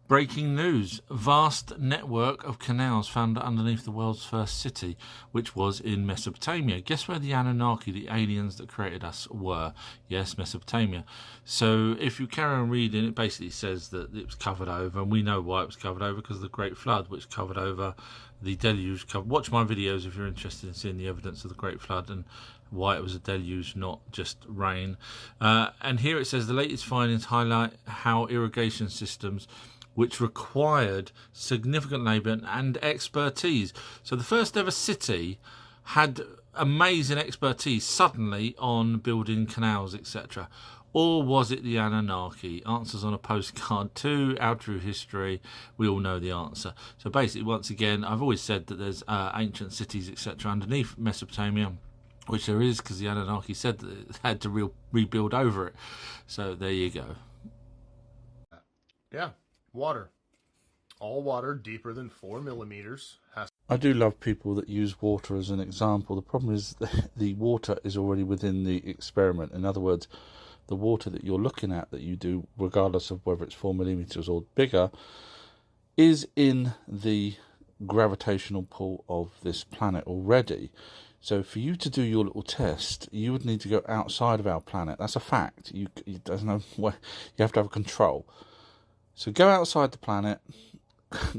Breaking news. Vast network of canals found underneath the world's first city, which was in Mesopotamia. Guess where the Anunnaki, the aliens that created us, were? Yes, Mesopotamia. So if you carry on reading, it basically says that it was covered over, and we know why it was covered over, because of the Great Flood, which covered over the deluge. Watch my videos if you're interested in seeing the evidence of the Great Flood and why it was a deluge, not just rain. And here it says the latest findings highlight how irrigation systems, which required significant labour and expertise. So the first ever city had amazing expertise suddenly on building canals, etc. Or was it the Anunnaki? Answers on a postcard 2, our true history. We all know the answer. So basically, once again, I've always said that there's ancient cities, etc. underneath Mesopotamia, which there is, because the Anunnaki said that it had to rebuild over it. So there you go. Yeah. Water. All water deeper than 4 millimeters has. I do love people that use water as an example. The problem is the water is already within the experiment. In other words, the water that you're looking at, that you do, regardless of whether it's 4 millimeters or bigger, is in the gravitational pull of this planet already. So for you to do your little test, you would need to go outside of our planet. That's a fact. There's no way. You have to have control. So go outside the planet,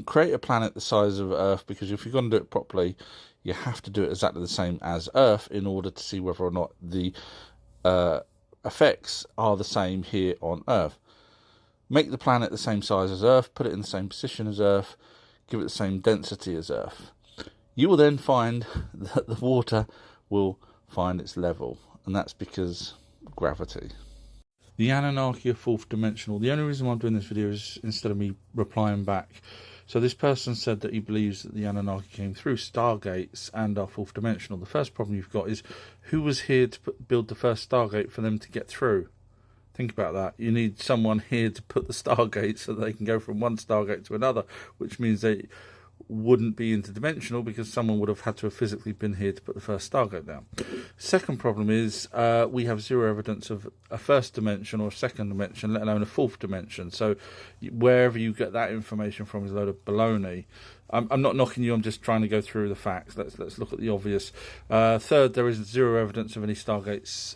create a planet the size of Earth, because if you're going to do it properly, you have to do it exactly the same as Earth in order to see whether or not the effects are the same here on Earth. Make the planet the same size as Earth, put it in the same position as Earth, give it the same density as Earth. You will then find that the water will find its level, and that's because gravity. The Anunnaki are fourth dimensional. The only reason why I'm doing this video is instead of me replying back. So this person said that he believes that the Anunnaki came through Stargates and are fourth dimensional. The first problem you've got is who was here to build the first Stargate for them to get through? Think about that. You need someone here to put the Stargate so they can go from one Stargate to another, which means they wouldn't be interdimensional because someone would have had to have physically been here to put the first Stargate down. Second problem is we have zero evidence of a first dimension or a second dimension, let alone a fourth dimension. So wherever you get that information from is a load of baloney. I'm not knocking you, I'm just trying to go through the facts. Let's look at the obvious. Third, there is zero evidence of any Stargates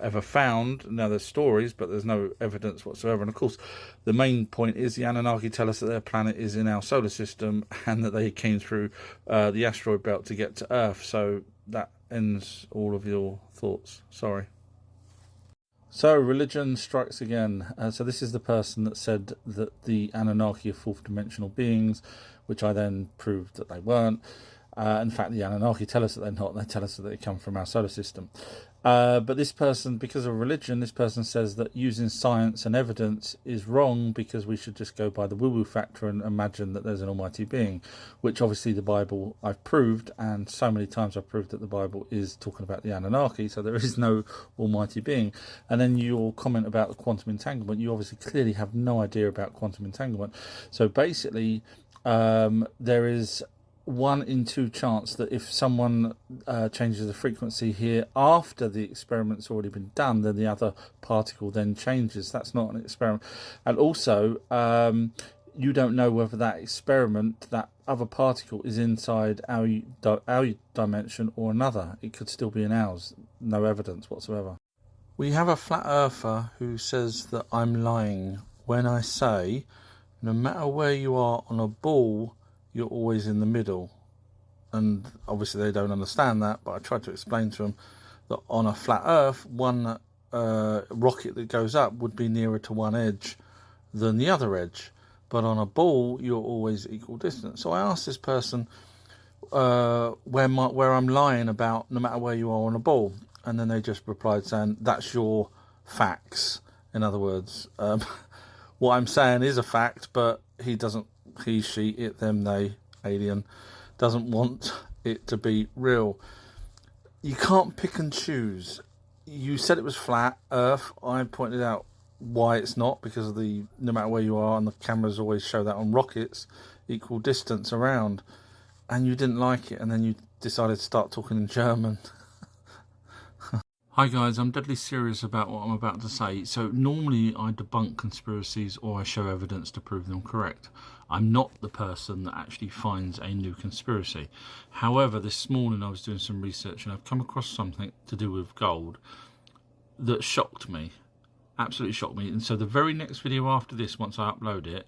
ever found. Now, there's stories, but there's no evidence whatsoever. And of course, the main point is the Anunnaki tell us that their planet is in our solar system and that they came through the asteroid belt to get to Earth. So that ends all of your thoughts. Sorry. So, religion strikes again. So this is the person that said that the Anunnaki are fourth dimensional beings, which I then proved that they weren't. In fact, the Anunnaki tell us that they're not. They tell us that they come from our solar system. But this person, because of religion, this person says that using science and evidence is wrong because we should just go by the woo-woo factor and imagine that there's an almighty being, which obviously the Bible I've proved, and so many times I've proved that the Bible is talking about the Anunnaki, so there is no almighty being. And then your comment about the quantum entanglement, you obviously clearly have no idea about quantum entanglement. So basically, there is 1 in 2 chance that if someone changes the frequency here after the experiment's already been done, then the other particle then changes. That's not an experiment. And also, you don't know whether that experiment, that other particle, is inside our dimension or another. It could still be in ours. No evidence whatsoever. We have a flat earther who says that I'm lying when I say no matter where you are on a ball, you're always in the middle. And obviously they don't understand that, but I tried to explain to them that on a flat earth, one rocket that goes up would be nearer to one edge than the other edge, but on a ball you're always equal distance. So I asked this person where I'm lying about no matter where you are on a ball, and then they just replied saying that's your facts. In other words, what I'm saying is a fact, but he, she, it, them, they, alien, doesn't want it to be real. You can't pick and choose. You said it was flat Earth. I pointed out why it's not, because of the no matter where you are, and the cameras always show that on rockets, equal distance around, and you didn't like it, and then you decided to start talking in German. Hi guys, I'm deadly serious about what I'm about to say. So normally I debunk conspiracies or I show evidence to prove them correct. I'm not the person that actually finds a new conspiracy. However, this morning I was doing some research and I've come across something to do with gold that shocked me. Absolutely shocked me. And so the very next video after this, once I upload it,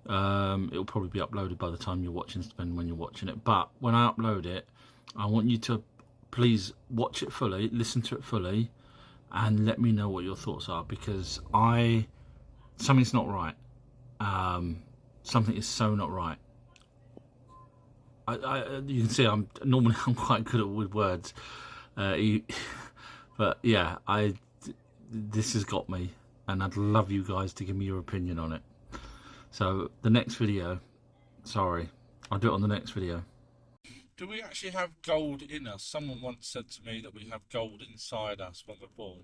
it'll probably be uploaded by the time you're watching, depending when you're watching it. But when I upload it, I want you to please watch it fully, listen to it fully, and let me know what your thoughts are, because something's not right. Something is so not right. You can see I'm quite good with words, but yeah, this has got me, and I'd love you guys to give me your opinion on it. So the next video, sorry, I'll do it on the next video. Do we actually have gold in us? Someone once said to me that we have gold inside us when we're born.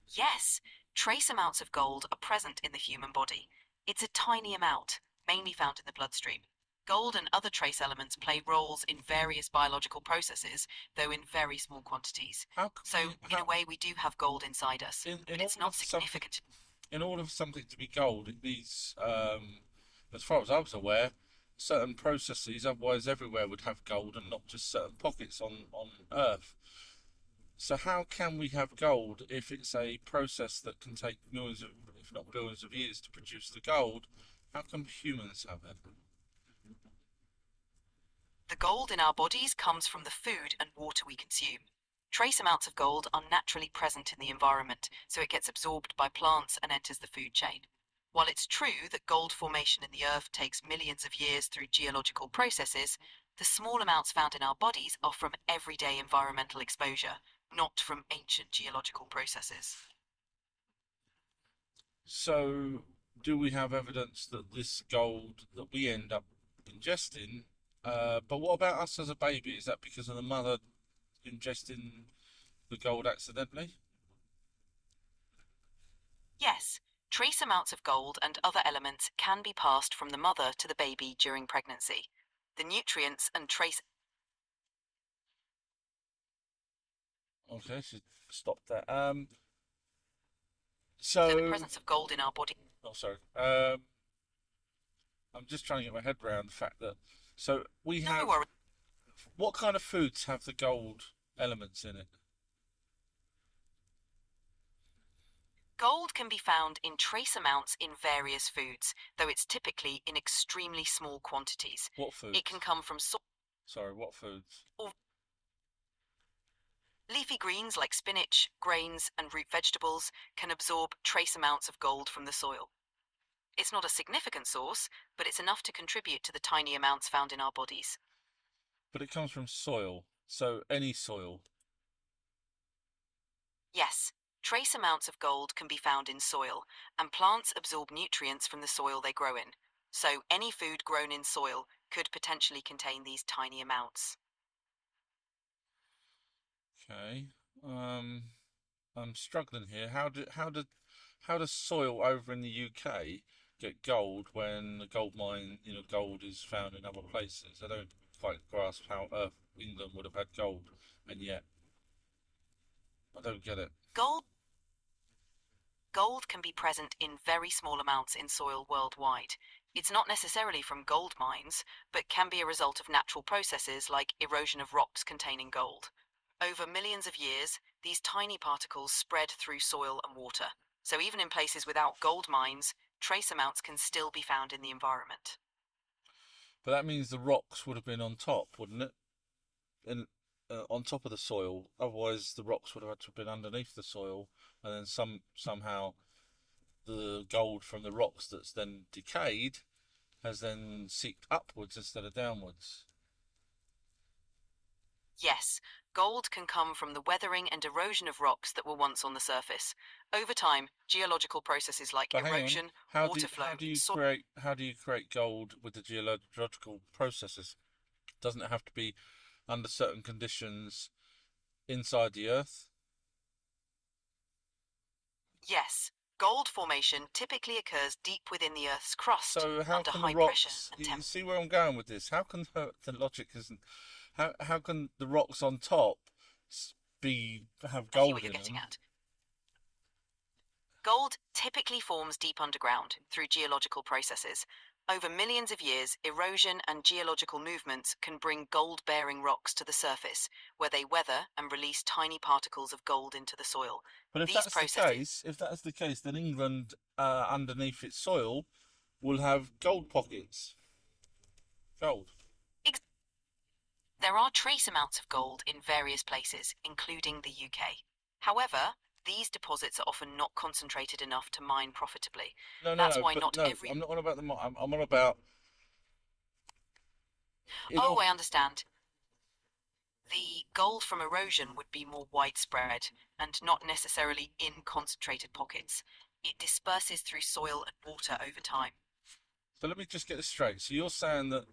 Yes, trace amounts of gold are present in the human body. It's a tiny amount, mainly found in the bloodstream. Gold and other trace elements play roles in various biological processes, though in very small quantities. So, in a way, we do have gold inside us, but it's not significant. In order for something to be gold, it needs, as far as I was aware, certain processes. Otherwise, everywhere would have gold and not just certain pockets on Earth. So how can we have gold if it's a process that can take millions of, if not billions of years to produce the gold? How come humans have it? The gold in our bodies comes from the food and water we consume. Trace amounts of gold are naturally present in the environment, so it gets absorbed by plants and enters the food chain. While it's true that gold formation in the earth takes millions of years through geological processes, the small amounts found in our bodies are from everyday environmental exposure, not from ancient geological processes. So do we have evidence that this gold that we end up ingesting, but what about us as a baby? Is that because of the mother ingesting the gold accidentally? Yes, trace amounts of gold and other elements can be passed from the mother to the baby during pregnancy. The nutrients and trace... Okay, so stop that. So the presence of gold in our body... Oh, sorry. I'm just trying to get my head around the fact that... So we have... What kind of foods have the gold elements in it? Gold can be found in trace amounts in various foods, though it's typically in extremely small quantities. What foods? It can come from Sorry, what foods? Leafy greens like spinach, grains, and root vegetables can absorb trace amounts of gold from the soil. It's not a significant source, but it's enough to contribute to the tiny amounts found in our bodies. But it comes from soil, so any soil. Yes, trace amounts of gold can be found in soil, and plants absorb nutrients from the soil they grow in. So any food grown in soil could potentially contain these tiny amounts. Okay. I'm struggling here. How does soil over in the UK get gold when the gold mine, gold is found in other places? I don't quite grasp how England would have had gold, and yet I don't get it. Gold can be present in very small amounts in soil worldwide. It's not necessarily from gold mines, but can be a result of natural processes like erosion of rocks containing gold. Over millions of years, these tiny particles spread through soil and water. So even in places without gold mines, trace amounts can still be found in the environment. But that means the rocks would have been on top, wouldn't it? And on top of the soil. Otherwise, the rocks would have had to have been underneath the soil, and then somehow the gold from the rocks that's then decayed has then seeped upwards instead of downwards. Yes, gold can come from the weathering and erosion of rocks that were once on the surface. Over time, geological processes like erosion, water flow... How do you create gold with the geological processes? Doesn't it have to be under certain conditions inside the earth? Yes, gold formation typically occurs deep within the Earth's crust, so how under can high the rocks, pressure and you see where I'm going with this? How can the logic isn't... How can the rocks on top have I see gold what you're in getting them. at. Gold typically forms deep underground through geological processes. Over millions of years, erosion and geological movements can bring gold-bearing rocks to the surface, where they weather and release tiny particles of gold into the soil. But if These that's the processes case, then England, underneath its soil, will have gold pockets. Gold. There are trace amounts of gold in various places, including the UK. However, these deposits are often not concentrated enough to mine profitably. No, no, That's no. why But not no, every... I'm not on about I'm on about. Oh, I understand. The gold from erosion would be more widespread and not necessarily in concentrated pockets. It disperses through soil and water over time. So let me just get this straight. So you're saying that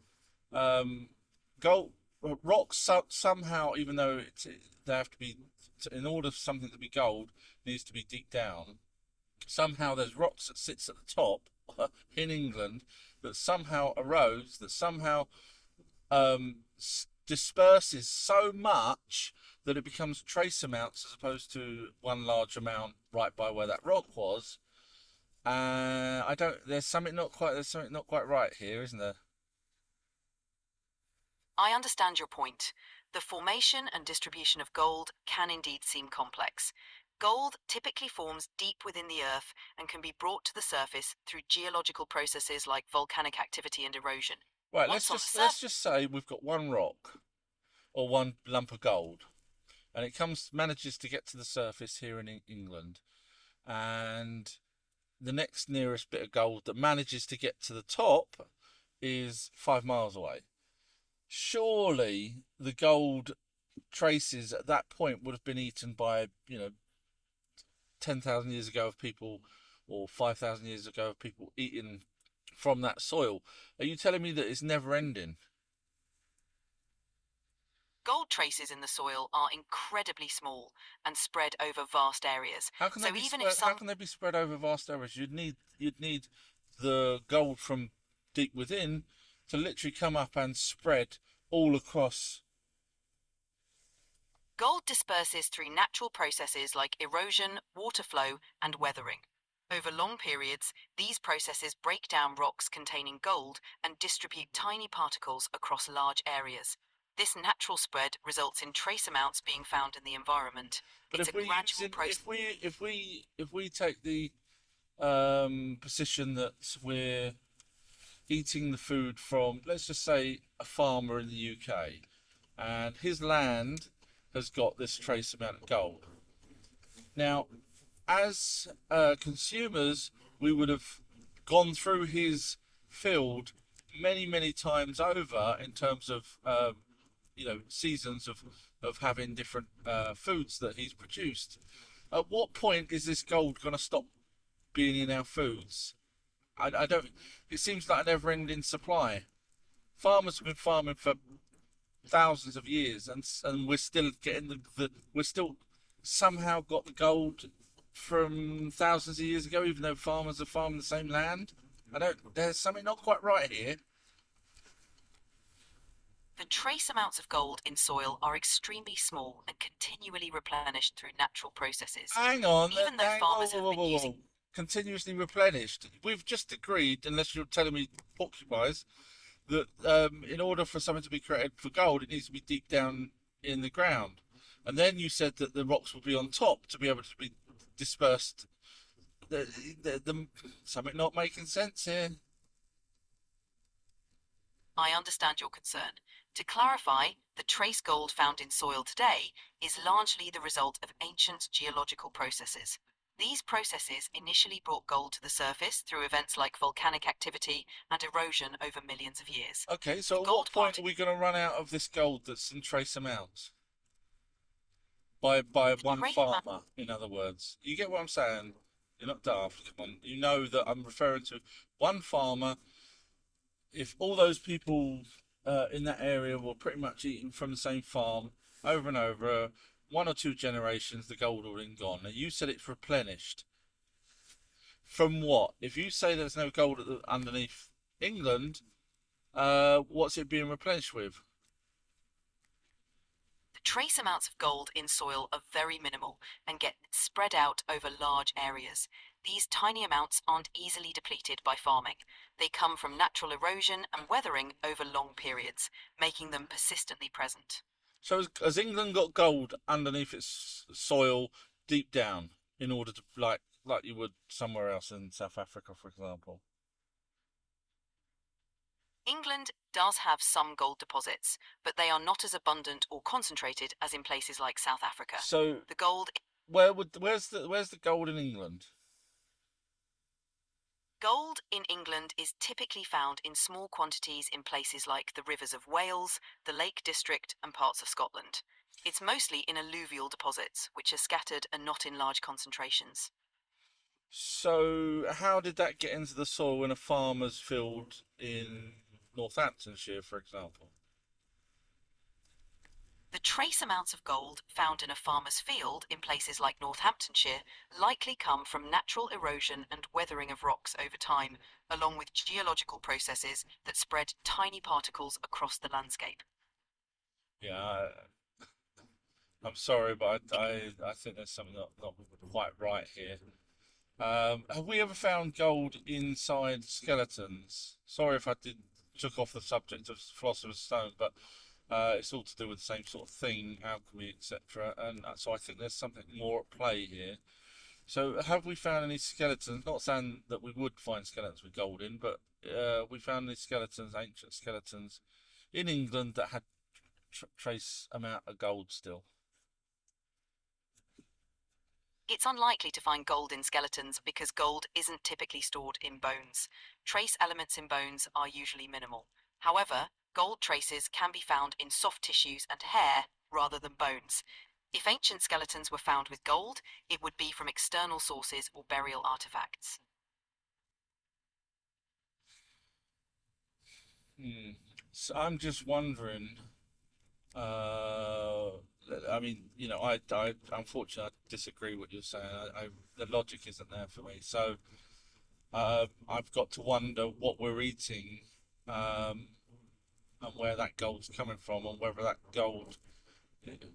gold rocks somehow, even though they have to be, in order for something to be gold, needs to be deep down. Somehow there's rocks that sits at the top in England that somehow erodes, that somehow disperses so much that it becomes trace amounts as opposed to one large amount right by where that rock was. I don't. There's something not quite right here, isn't there? I understand your point. The formation and distribution of gold can indeed seem complex. Gold typically forms deep within the earth and can be brought to the surface through geological processes like volcanic activity and erosion. Right. Once on the Let's just say we've got one rock or one lump of gold, and it manages to get to the surface here in England, and the next nearest bit of gold that manages to get to the top is 5 miles away. Surely the gold traces at that point would have been eaten by 10,000 years ago of people, or 5,000 years ago of people eating from that soil. Are you telling me that it's never ending? Gold traces in the soil are incredibly small and spread over vast areas. How can So they be even spread? if some How can they be spread over vast areas? You'd need the gold from deep within to literally come up and spread all across. gold disperses through natural processes like erosion, water flow, and weathering. Over long periods, these processes break down rocks containing gold and distribute tiny particles across large areas. This natural spread results in trace amounts being found in the environment. But It's if a we're gradual using, process. if we take the position that we're eating the food from, let's just say, a farmer in the UK, and his land has got this trace amount of gold. Now, as consumers, we would have gone through his field many, many times over in terms of seasons of having different foods that he's produced. At what point is this gold going to stop being in our foods? I don't. It seems like a never-ending supply. Farmers have been farming for thousands of years, and we're still getting we're still somehow got the gold from thousands of years ago, even though farmers are farming the same land. I don't. There's something not quite right here. The trace amounts of gold in soil are extremely small and continually replenished through natural processes. Hang on. Even though farmers have been using Continuously replenished. We've just agreed, unless you're telling me porcupines, that in order for something to be created for gold, it needs to be deep down in the ground. And then you said that the rocks will be on top to be able to be dispersed. Something not making sense here. I understand your concern. To clarify, the trace gold found in soil today is largely the result of ancient geological processes. These processes initially brought gold to the surface through events like volcanic activity and erosion over millions of years. Okay, so The at gold what point part- are we going to run out of this gold that's in trace amounts? By one trace farmer, in other words. You get what I'm saying? You're not daft, come on. You know that I'm referring to one farmer. If all those people in that area were pretty much eating from the same farm over and over, one or two generations, the gold would have been gone. Now, you said it's replenished. From what? If you say there's no gold underneath England, what's it being replenished with? The Trace amounts of gold in soil are very minimal and get spread out over large areas. These tiny amounts aren't easily depleted by farming. They come from natural erosion and weathering over long periods, making them persistently present. So has England got gold underneath its soil deep down in order to like you would somewhere else in South Africa, for example? England does have some gold deposits, but they are not as abundant or concentrated as in places like South Africa. So The gold where's the gold in England? Gold in England is typically found in small quantities in places like the rivers of Wales, the Lake District, and parts of Scotland. It's mostly in alluvial deposits, which are scattered and not in large concentrations. So how did that get into the soil in a farmer's field in Northamptonshire, for example? The trace amounts of gold found in a farmer's field in places like Northamptonshire likely come from natural erosion and weathering of rocks over time, along with geological processes that spread tiny particles across the landscape. Yeah, I'm sorry, but I think there's something not quite right here. Have we ever found gold inside skeletons? Sorry if I took off the subject of Philosopher's Stone, but it's all to do with the same sort of thing, alchemy, etc. And so I think there's something more at play here. So have we found any skeletons? Not saying that we would find skeletons with gold in, but we found any skeletons, ancient skeletons, in England that had trace amount of gold still. It's unlikely to find gold in skeletons because gold isn't typically stored in bones. Trace elements in bones are usually minimal. However, gold traces can be found in soft tissues and hair rather than bones. If ancient skeletons were found with gold, it would be from external sources or burial artifacts. So I'm just wondering. I mean, I unfortunately I disagree with what you're saying. The logic isn't there for me. So I've got to wonder what we're eating, and where that gold's coming from, and whether that gold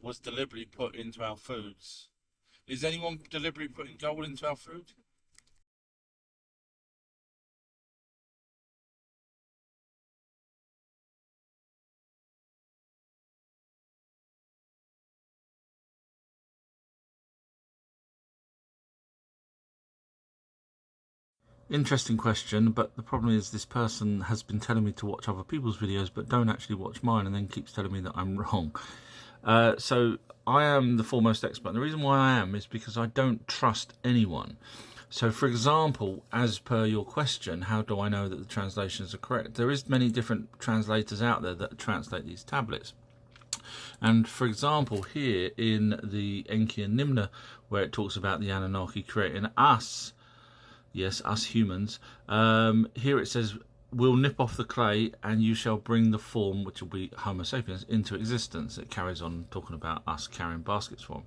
was deliberately put into our foods. Is anyone deliberately putting gold into our food? Interesting question, but the problem is this person has been telling me to watch other people's videos but don't actually watch mine, and then keeps telling me that I'm wrong. So I am the foremost expert. And the reason why I am is because I don't trust anyone. So for example, as per your question, how do I know that the translations are correct? There is many different translators out there that translate these tablets. And for example, here in the Enki and Nimna, where it talks about the Anunnaki creating us, yes, us humans, here it says, we'll nip off the clay and you shall bring the form, which will be Homo sapiens, into existence. It carries on talking about us carrying baskets for them.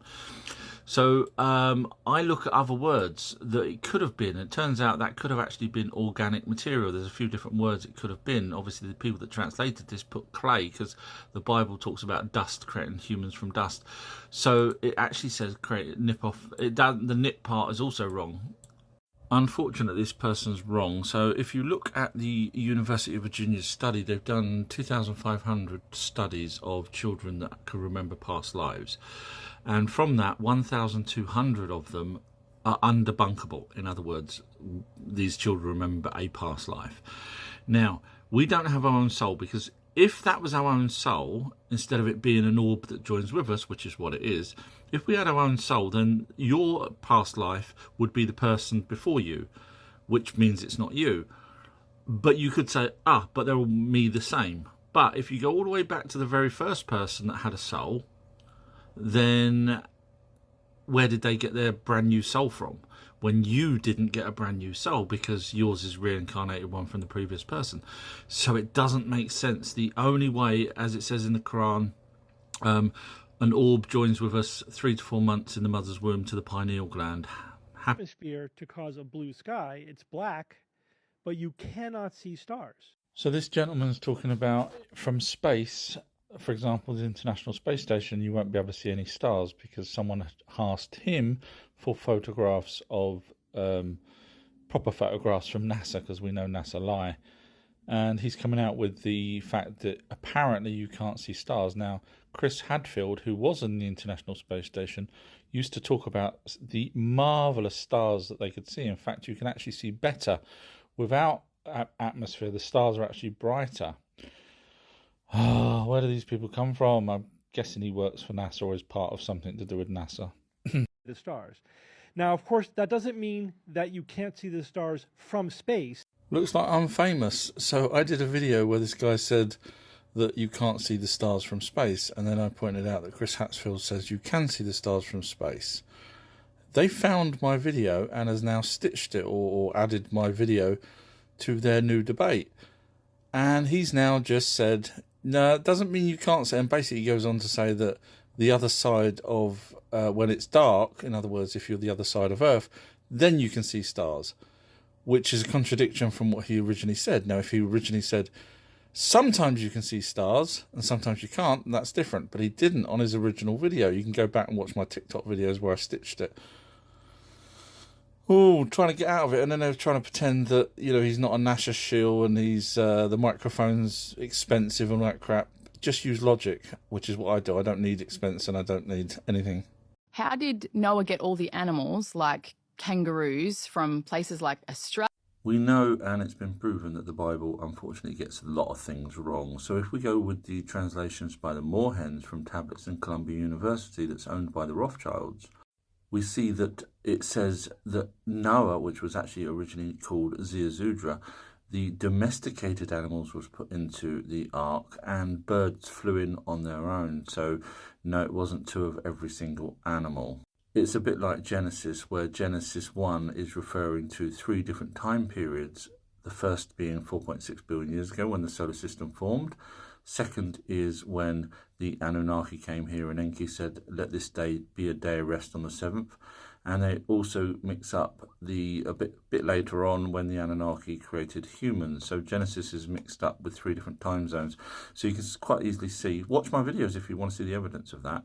So I look at other words that it could have been. It turns out that could have actually been organic material. There's a few different words it could have been. Obviously, the people that translated this put clay because the Bible talks about dust, creating humans from dust. So it actually says nip off. The nip part is also wrong. Unfortunately, this person's wrong. So if you look at the University of Virginia's study, they've done 2,500 studies of children that can remember past lives. And from that, 1,200 of them are undebunkable. In other words, these children remember a past life. Now, we don't have our own soul, because if that was our own soul, instead of it being an orb that joins with us, which is what it is, if we had our own soul, then your past life would be the person before you, which means it's not you. But you could say, but they're all me the same. But if you go all the way back to the very first person that had a soul, then where did they get their brand new soul from? When you didn't get a brand new soul, because yours is reincarnated one from the previous person. So it doesn't make sense. The only way, as it says in the Quran, an orb joins with us 3 to 4 months in the mother's womb to the pineal gland. Atmosphere to cause a blue sky. It's black, but you cannot see stars. So this gentleman's talking about from space for example, the International Space Station, you won't be able to see any stars because someone asked him for photographs of proper photographs from NASA, because we know NASA lie. And he's coming out with the fact that apparently you can't see stars. Now, Chris Hadfield, who was in the International Space Station, used to talk about the marvellous stars that they could see. In fact, you can actually see better without atmosphere. The stars are actually brighter. Oh, where do these people come from? I'm guessing he works for NASA or is part of something to do with NASA. The stars. Now, of course, that doesn't mean that you can't see the stars from space. Looks like I'm famous. So I did a video where this guy said that you can't see the stars from space, and then I pointed out that Chris Hadfield says you can see the stars from space. They found my video and has now stitched it or added my video to their new debate. And he's now just said, no, it doesn't mean you can't see. And basically he goes on to say that the other side of, when it's dark, in other words, if you're the other side of Earth, then you can see stars, which is a contradiction from what he originally said. Now, if he originally said, sometimes you can see stars and sometimes you can't, that's different. But he didn't on his original video. You can go back and watch my TikTok videos where I stitched it. Oh, trying to get out of it, and then they're trying to pretend that, you know, he's not a NASA shill and he's the microphone's expensive and all that crap. Just use logic, which is what I do. I don't need expense and I don't need anything. How did Noah get all the animals, like kangaroos, from places like Australia? We know, and it's been proven, that the Bible unfortunately gets a lot of things wrong. So if we go with the translations by the Moorhens from tablets in Columbia University that's owned by the Rothschilds, we see that it says that Noah, which was actually originally called Ziusudra, the domesticated animals was put into the ark and birds flew in on their own. So no, it wasn't two of every single animal. It's a bit like Genesis, where Genesis 1 is referring to 3 different time periods. The first being 4.6 billion years ago when the solar system formed. Second is when the Anunnaki came here and Enki said, let this day be a day of rest on the 7th. And they also mix up a bit later on when the Anunnaki created humans. So Genesis is mixed up with 3 different time zones. So you can quite easily see. Watch my videos if you want to see the evidence of that.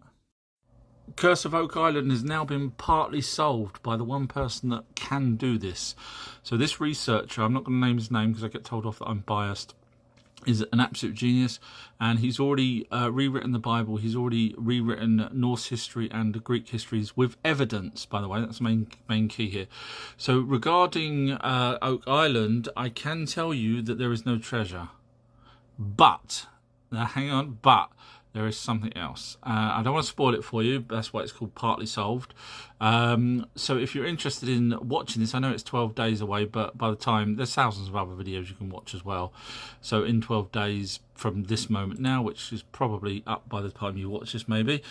Curse of Oak Island has now been partly solved by the one person that can do this. So this researcher, I'm not going to name his name because I get told off that I'm biased, is an absolute genius, and he's already rewritten the Bible. He's already rewritten Norse history and Greek histories with evidence, by the way. That's the main key here. So regarding Oak Island, I can tell you that there is no treasure. But, now hang on, but there is something else. I don't want to spoil it for you, but that's why it's called Partly Solved. So if you're interested in watching this, I know it's 12 days away, but by the time, there's thousands of other videos you can watch as well. So in 12 days from this moment now, which is probably up by the time you watch this maybe,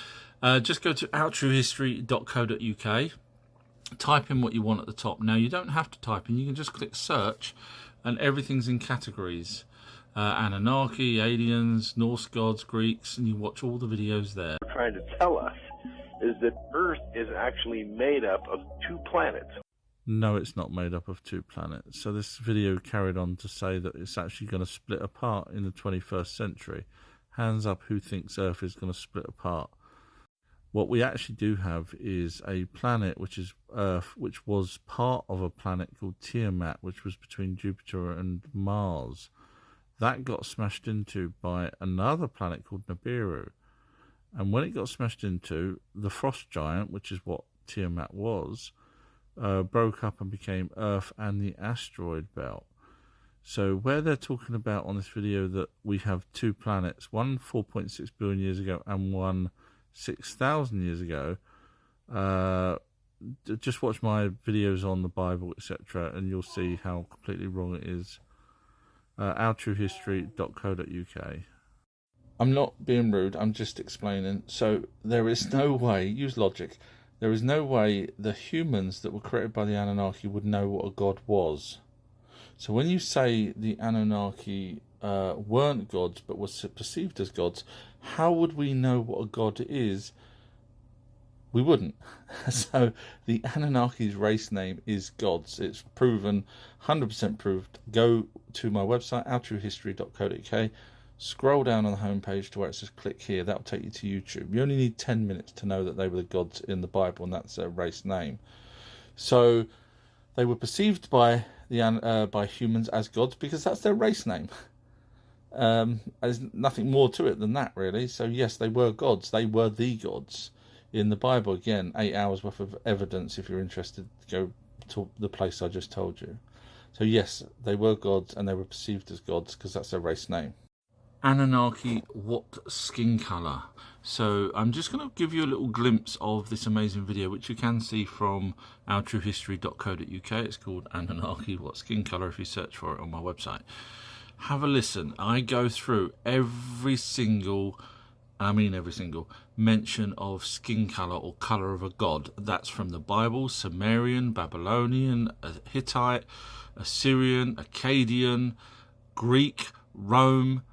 just go to outtruehistory.co.uk, type in what you want at the top. Now you don't have to type in, you can just click search and everything's in categories. Anunnaki, aliens, Norse gods, Greeks, and you watch all the videos there. What they're trying to tell us is that Earth is actually made up of 2 planets. No, it's not made up of 2 planets. So this video carried on to say that it's actually going to split apart in the 21st century. Hands up who thinks Earth is going to split apart. What we actually do have is a planet, which is Earth, which was part of a planet called Tiamat, which was between Jupiter and Mars. That got smashed into by another planet called Nibiru. And when it got smashed into, the frost giant, which is what Tiamat was, broke up and became Earth and the asteroid belt. So where they're talking about on this video that we have 2 planets, one 4.6 billion years ago and one 6,000 years ago, just watch my videos on the Bible, etc., and you'll see how completely wrong it is. outtruehistory.co.uk. I'm not being rude, I'm just explaining. So there is no way, use logic, there is no way the humans that were created by the Anunnaki would know what a god was. So when you say the Anunnaki weren't gods but were perceived as gods, how would we know what a god is? We wouldn't. So the Anunnaki's race name is gods. It's proven, 100% proved. Go to my website, outtruehistory.co.uk. scroll down on the homepage to where it says click here. That'll take you to YouTube. You only need 10 minutes to know that they were the gods in the Bible, and that's their race name. So they were perceived by humans as gods because that's their race name. There's nothing more to it than that, really. So yes, they were gods. They were the gods in the Bible. Again, 8 hours worth of evidence. If you're interested, go to the place I just told you. So yes, they were gods, and they were perceived as gods because that's their race name. Anunnaki, what skin colour? So I'm just going to give you a little glimpse of this amazing video, which you can see from ourtruehistory.co.uk. It's called Anunnaki, what skin colour, if you search for it on my website. Have a listen. I go through every single mention of skin colour or colour of a god. That's from the Bible, Sumerian, Babylonian, Hittite, Assyrian, Akkadian, Greek, Rome,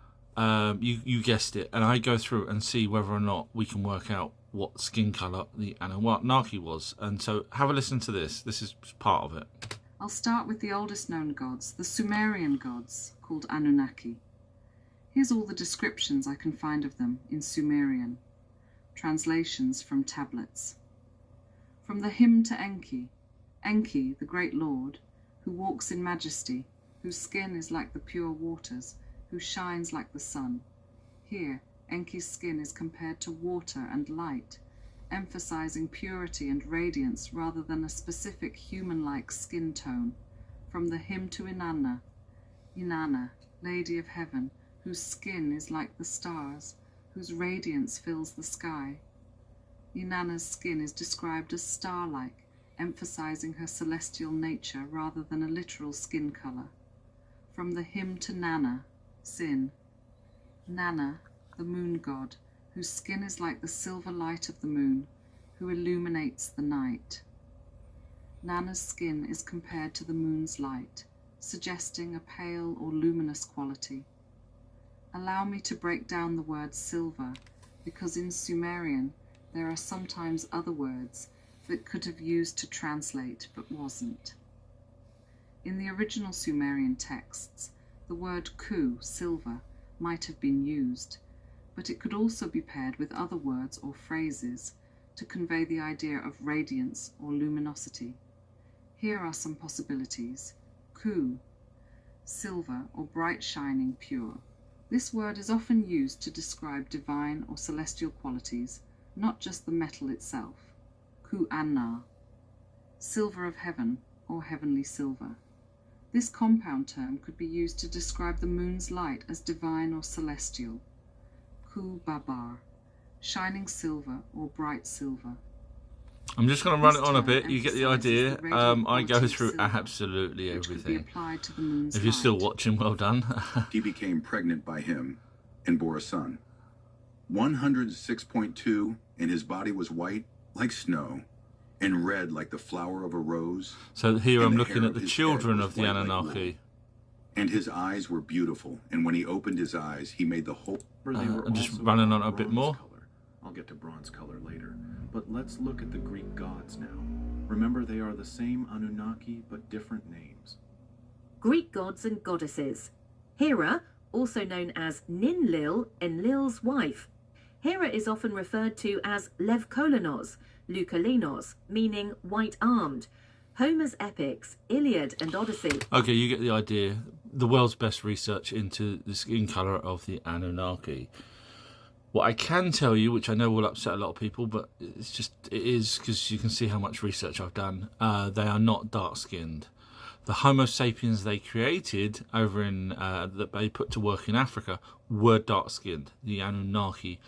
you guessed it. And I go through and see whether or not we can work out what skin colour the Anunnaki was. And so have a listen to this. This is part of it. I'll start with the oldest known gods, the Sumerian gods, called Anunnaki. Here's all the descriptions I can find of them in Sumerian. Translations from tablets. From the hymn to Enki. Enki, the great lord, who walks in majesty, whose skin is like the pure waters, who shines like the sun. Here, Enki's skin is compared to water and light, emphasizing purity and radiance rather than a specific human-like skin tone. From the hymn to Inanna. Inanna, Lady of Heaven, whose skin is like the stars, whose radiance fills the sky. Inanna's skin is described as star-like, emphasizing her celestial nature rather than a literal skin color. From the hymn to Nanna, Sin. Nanna, the moon god, whose skin is like the silver light of the moon, who illuminates the night. Nanna's skin is compared to the moon's light, suggesting a pale or luminous quality. Allow me to break down the word silver, because in Sumerian there are sometimes other words that could have used to translate but wasn't. In the original Sumerian texts, the word ku, silver, might have been used, but it could also be paired with other words or phrases to convey the idea of radiance or luminosity. Here are some possibilities. Ku, silver or bright shining pure. This word is often used to describe divine or celestial qualities, not just the metal itself. Ku Anna, silver of heaven or heavenly silver. This compound term could be used to describe the moon's light as divine or celestial. Ku Babar, shining silver or bright silver. I'm just going to run it on a bit. You get the idea. I go through absolutely everything. If you're still watching, well done. She became pregnant by him and bore a son. 106.2, and his body was white like snow and red like the flower of a rose. So here I'm looking at the children of the Anunnaki. And his eyes were beautiful, and when he opened his eyes, he made the whole... I'm just running on a bit more. Color. I'll get to bronze color later, but let's look at the Greek gods now. Remember, they are the same Anunnaki, but different names. Greek gods and goddesses. Hera, also known as Ninlil, Enlil's wife. Hera is often referred to as Levkolanos, Leukolinos, meaning white-armed. Homer's epics, Iliad and Odyssey. Okay, you get the idea. The world's best research into the skin colour of the Anunnaki. What I can tell you, which I know will upset a lot of people, but it is because you can see how much research I've done. They are not dark-skinned. The Homo sapiens they created over in that they put to work in Africa were dark-skinned. The Anunnaki,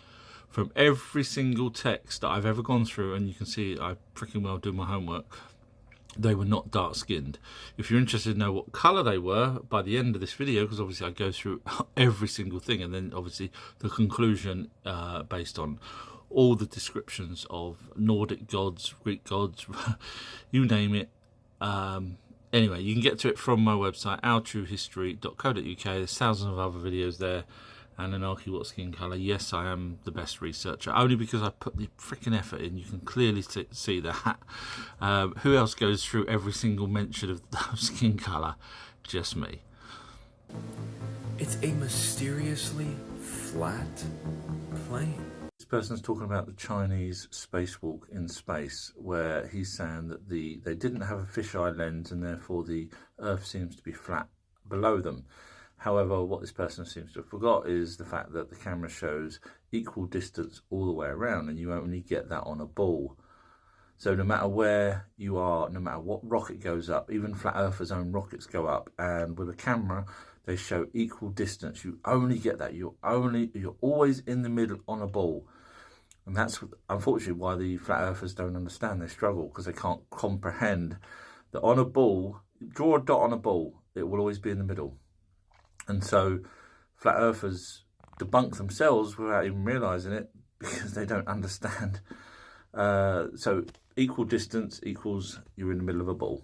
from every single text that I've ever gone through, and you can see I freaking well do my homework, they were not dark-skinned. If you're interested to know what colour they were by the end of this video, because obviously I go through every single thing, and then obviously the conclusion based on all the descriptions of Nordic gods, Greek gods, you name it. Anyway, you can get to it from my website, ourtruehistory.co.uk. There's thousands of other videos there. Anunnaki, what skin colour? Yes, I am the best researcher, only because I put the freaking effort in. You can clearly see that. Who else goes through every single mention of skin colour? Just me. It's a mysteriously flat plane. This person's talking about the Chinese spacewalk in space, where he's saying that they didn't have a fisheye lens and therefore the Earth seems to be flat below them. However, what this person seems to have forgot is the fact that the camera shows equal distance all the way around, and you only get that on a ball. So no matter where you are, no matter what rocket goes up, even Flat Earthers' own rockets go up, and with a camera they show equal distance. You only get that. You're always in the middle on a ball. And that's unfortunately why the Flat Earthers don't understand. They struggle because they can't comprehend that on a ball, draw a dot on a ball, it will always be in the middle. And so Flat Earthers debunk themselves without even realising it because they don't understand. So equal distance equals you're in the middle of a ball.